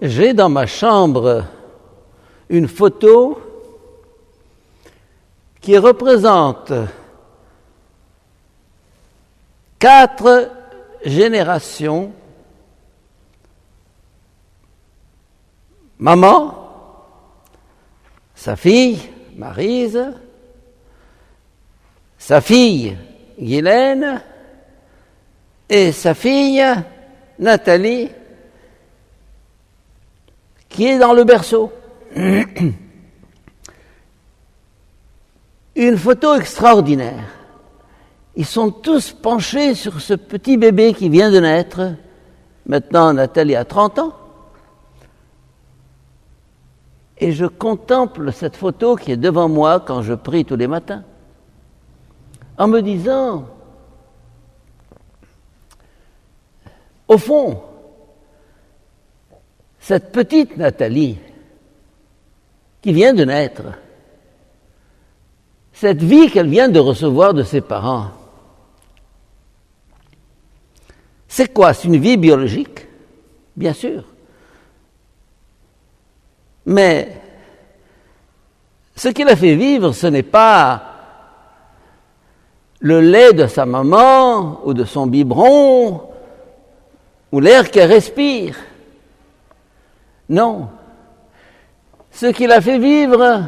j'ai dans ma chambre une photo qui représente 4 générations. Maman, sa fille, Maryse, sa fille, Guylaine, et sa fille, Nathalie, qui est dans le berceau. Une photo extraordinaire. Ils sont tous penchés sur ce petit bébé qui vient de naître. Maintenant, Nathalie a 30 ans. Et je contemple cette photo qui est devant moi quand je prie tous les matins, en me disant, au fond, cette petite Nathalie qui vient de naître, cette vie qu'elle vient de recevoir de ses parents, c'est quoi? C'est une vie biologique, bien sûr. Mais ce qu'il a fait vivre, ce n'est pas le lait de sa maman ou de son biberon ou l'air qu'elle respire. Non. Ce qu'il a fait vivre,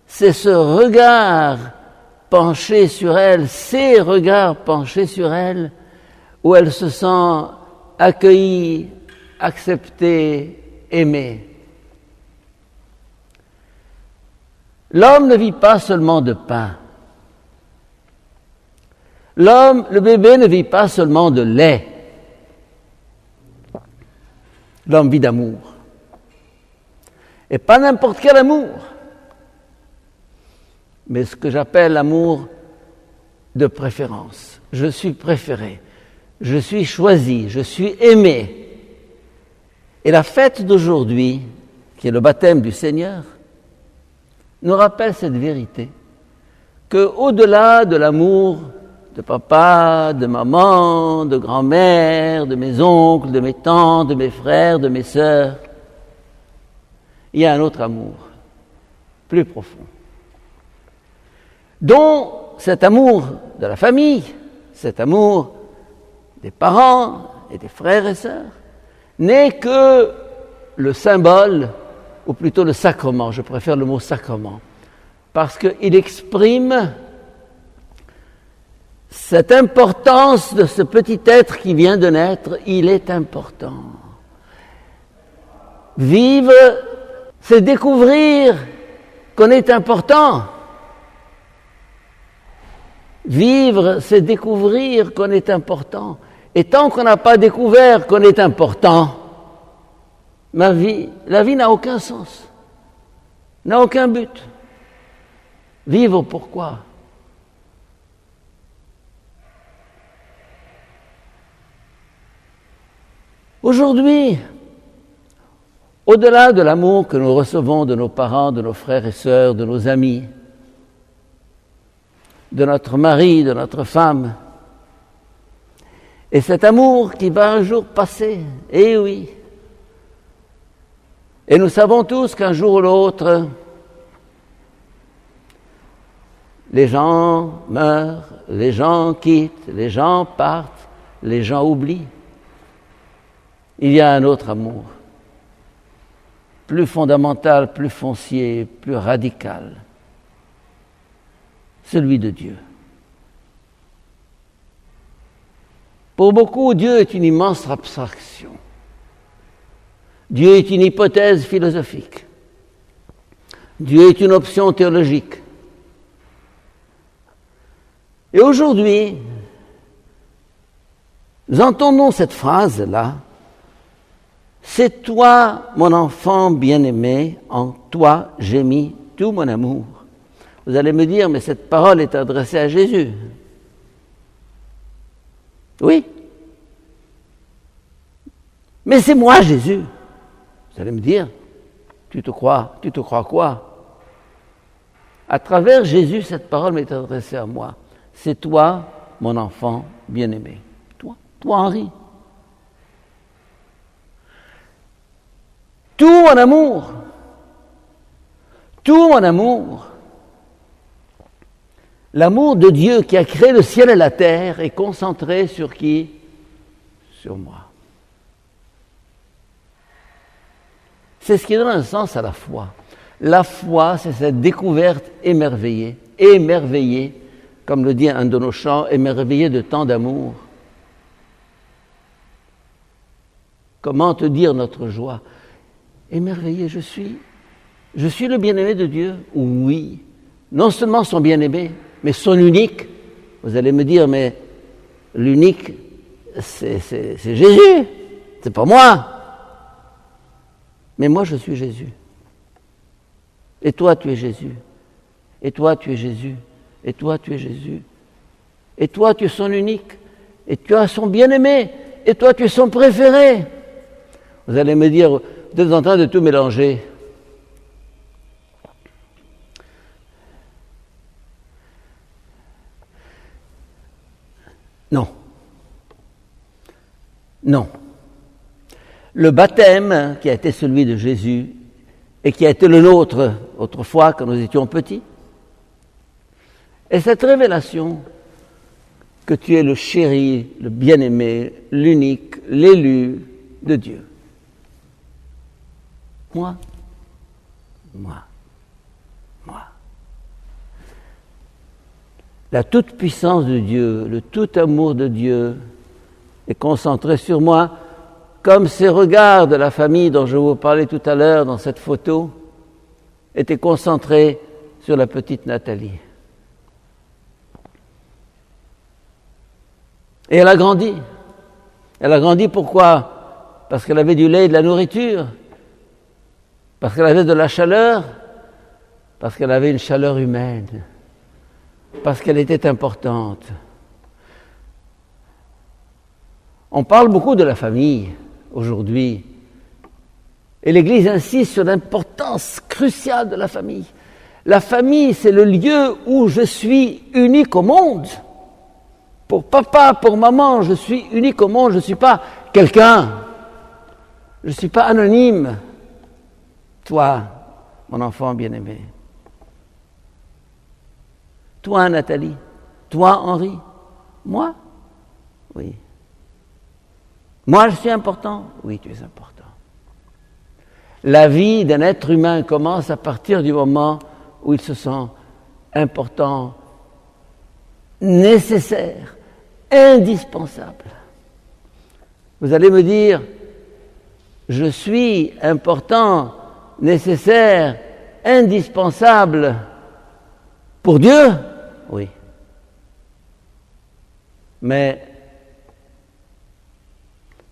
c'est ce regard penché sur elle, ces regards penchés sur elle, où elle se sent accueillie, acceptée, aimée. L'homme ne vit pas seulement de pain. Le bébé ne vit pas seulement de lait. L'homme vit d'amour. Et pas n'importe quel amour, mais ce que j'appelle l'amour de préférence. Je suis préféré, je suis choisi, je suis aimé. Et la fête d'aujourd'hui, qui est le baptême du Seigneur, nous rappelle cette vérité, qu'au-delà de l'amour de papa, de maman, de grand-mère, de mes oncles, de mes tantes, de mes frères, de mes sœurs, il y a un autre amour, plus profond, dont cet amour de la famille, cet amour des parents et des frères et sœurs, n'est que le symbole, ou plutôt le sacrement, je préfère le mot sacrement, parce qu'il exprime cette importance de ce petit être qui vient de naître. Il est important. Vivre, c'est découvrir qu'on est important. Vivre, c'est découvrir qu'on est important. Et tant qu'on n'a pas découvert qu'on est important, la vie n'a aucun sens, n'a aucun but. Vivre pourquoi? Aujourd'hui, au-delà de l'amour que nous recevons de nos parents, de nos frères et sœurs, de nos amis, de notre mari, de notre femme, et cet amour qui va un jour passer, eh oui. Et nous savons tous qu'un jour ou l'autre, les gens meurent, les gens quittent, les gens partent, les gens oublient. Il y a un autre amour, plus fondamental, plus foncier, plus radical, celui de Dieu. Pour beaucoup, Dieu est une immense abstraction. Dieu est une hypothèse philosophique. Dieu est une option théologique. Et aujourd'hui, nous entendons cette phrase-là, « C'est toi, mon enfant bien-aimé, en toi j'ai mis tout mon amour. » Vous allez me dire, mais cette parole est adressée à Jésus. Oui. Mais c'est moi, Jésus. Vous allez me dire, tu te crois quoi? À travers Jésus, cette parole m'est adressée à moi. C'est toi, mon enfant bien-aimé. Toi Henri. tout mon amour, tout mon amour, l'amour de Dieu qui a créé le ciel et la terre est concentré sur qui? Sur moi. C'est ce qui donne un sens à la foi. La foi, c'est cette découverte émerveillée, comme le dit un de nos chants, émerveillé de tant d'amour. Comment te dire notre joie? Émerveillé, je suis le bien-aimé de Dieu? Oui. Non seulement son bien-aimé, mais son unique. Vous allez me dire, mais l'unique, c'est Jésus, c'est pas moi. Mais moi, je suis Jésus. Et toi, tu es Jésus. Et toi, tu es Jésus. Et toi, tu es Jésus. Et toi, tu es son unique. Et tu as son bien-aimé. Et toi, tu es son préféré. Vous allez me dire, vous êtes en train de tout mélanger. Non. Non. Le baptême, qui a été celui de Jésus, et qui a été le nôtre autrefois quand nous étions petits, et cette révélation que tu es le chéri, le bien-aimé, l'unique, l'élu de Dieu. Moi. La toute-puissance de Dieu, le tout amour de Dieu est concentré sur moi, comme ces regards de la famille dont je vous parlais tout à l'heure dans cette photo étaient concentrés sur la petite Nathalie. Et elle a grandi. Elle a grandi pourquoi? Parce qu'elle avait du lait et de la nourriture, parce qu'elle avait de la chaleur, parce qu'elle avait une chaleur humaine, parce qu'elle était importante. On parle beaucoup de la famille aujourd'hui, et l'Église insiste sur l'importance cruciale de la famille. La famille, c'est le lieu où je suis unique au monde. Pour papa, pour maman, je suis unique au monde, je ne suis pas quelqu'un, je ne suis pas anonyme. Toi, mon enfant bien-aimé. Toi, Nathalie. Toi, Henri. Moi? Oui. Moi, je suis important? Oui, tu es important. La vie d'un être humain commence à partir du moment où il se sent important, nécessaire, indispensable. Vous allez me dire, je suis important, nécessaire, indispensable pour Dieu? Oui. Mais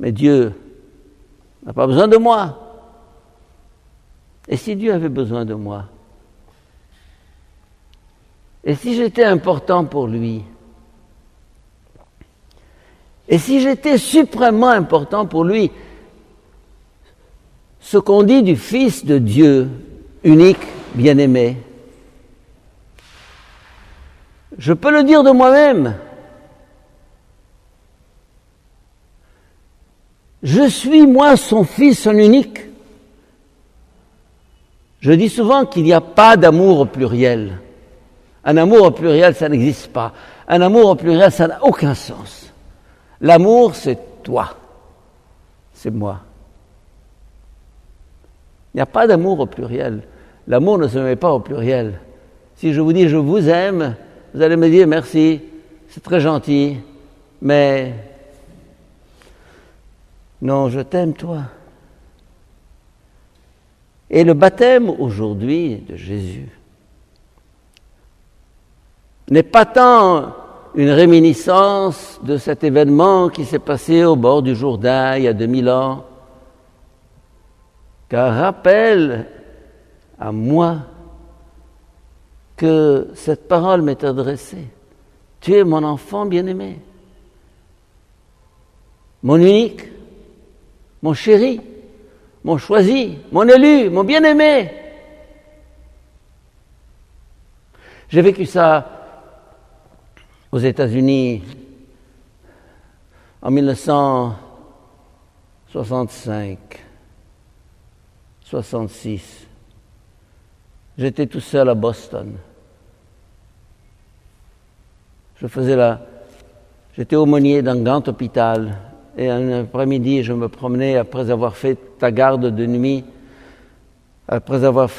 Dieu n'a pas besoin de moi. Et si Dieu avait besoin de moi? Et si j'étais important pour lui? Et si j'étais suprêmement important pour lui? Ce qu'on dit du Fils de Dieu, unique, bien-aimé, je peux le dire de moi-même. Je suis, moi, son Fils, son unique. Je dis souvent qu'il n'y a pas d'amour au pluriel. Un amour au pluriel, ça n'existe pas. Un amour au pluriel, ça n'a aucun sens. L'amour, c'est toi. C'est moi. Il n'y a pas d'amour au pluriel. L'amour ne se met pas au pluriel. Si je vous dis « je vous aime », vous allez me dire « merci, c'est très gentil, mais non, je t'aime toi ». Et le baptême aujourd'hui de Jésus n'est pas tant une réminiscence de cet événement qui s'est passé au bord du Jourdain il y a 2000 ans, qu'un rappel à moi que cette parole m'est adressée. Tu es mon enfant bien-aimé, mon unique, mon chéri, mon choisi, mon élu, mon bien-aimé. J'ai vécu ça aux États-Unis en 1965, 66. J'étais tout seul à Boston. J'étais aumônier d'un grand hôpital et un après-midi, je me promenais après avoir fait ta garde de nuit, après avoir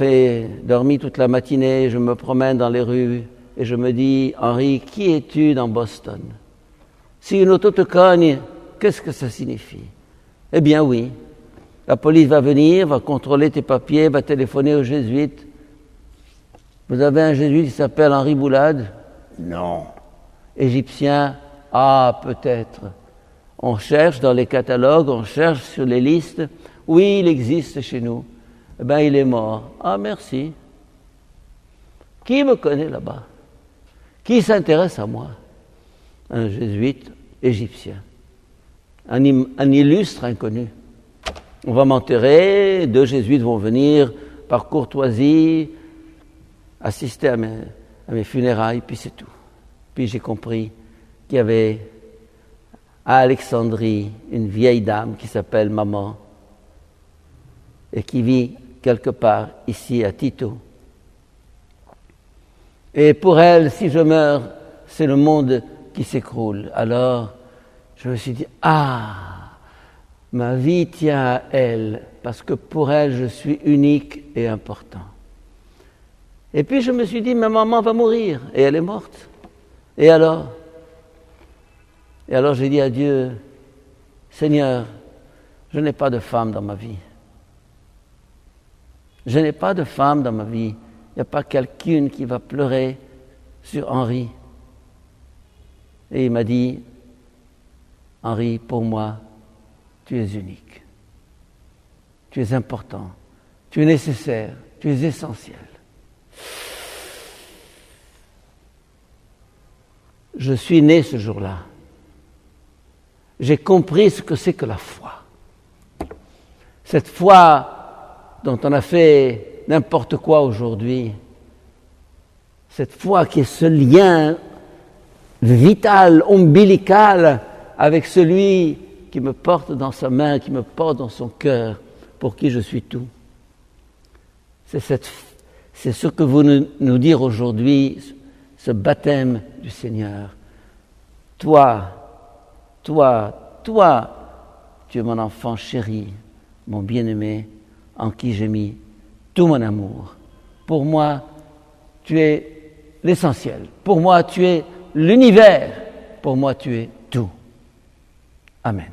dormi toute la matinée, je me promène dans les rues et je me dis, Henri, qui es-tu dans Boston? Si une auto te cogne, qu'est-ce que ça signifie? Eh bien oui, la police va venir, va contrôler tes papiers, va téléphoner aux jésuites. Vous avez un jésuite qui s'appelle Henri Boulade? Non. Égyptien? Ah, peut-être. On cherche dans les catalogues, on cherche sur les listes. Oui, il existe chez nous. Eh bien, il est mort. Ah, merci. Qui me connaît là-bas? Qui s'intéresse à moi? Un jésuite égyptien. Un illustre inconnu. On va m'enterrer, 2 jésuites vont venir par courtoisie assister à mes funérailles, puis c'est tout. Puis j'ai compris qu'il y avait à Alexandrie une vieille dame qui s'appelle Maman et qui vit quelque part ici à Tito. Et pour elle, si je meurs, c'est le monde qui s'écroule. Alors, je me suis dit, ma vie tient à elle, parce que pour elle, je suis unique et important. Et puis je me suis dit, ma maman va mourir, et elle est morte. Et alors j'ai dit à Dieu, Seigneur, je n'ai pas de femme dans ma vie. Je n'ai pas de femme dans ma vie. Il n'y a pas quelqu'une qui va pleurer sur Henri. Et il m'a dit, Henri, pour moi, tu es unique. Tu es important. Tu es nécessaire. Tu es essentiel. Je suis né ce jour-là. J'ai compris ce que c'est que la foi. Cette foi dont on a fait n'importe quoi aujourd'hui. Cette foi qui est ce lien vital, ombilical avec celui qui me porte dans sa main, qui me porte dans son cœur, pour qui je suis tout. C'est ce que vous nous dire aujourd'hui, ce baptême du Seigneur. Toi, tu es mon enfant chéri, mon bien-aimé, en qui j'ai mis tout mon amour. Pour moi, tu es l'essentiel. Pour moi, tu es l'univers. Pour moi, tu es tout. Amen.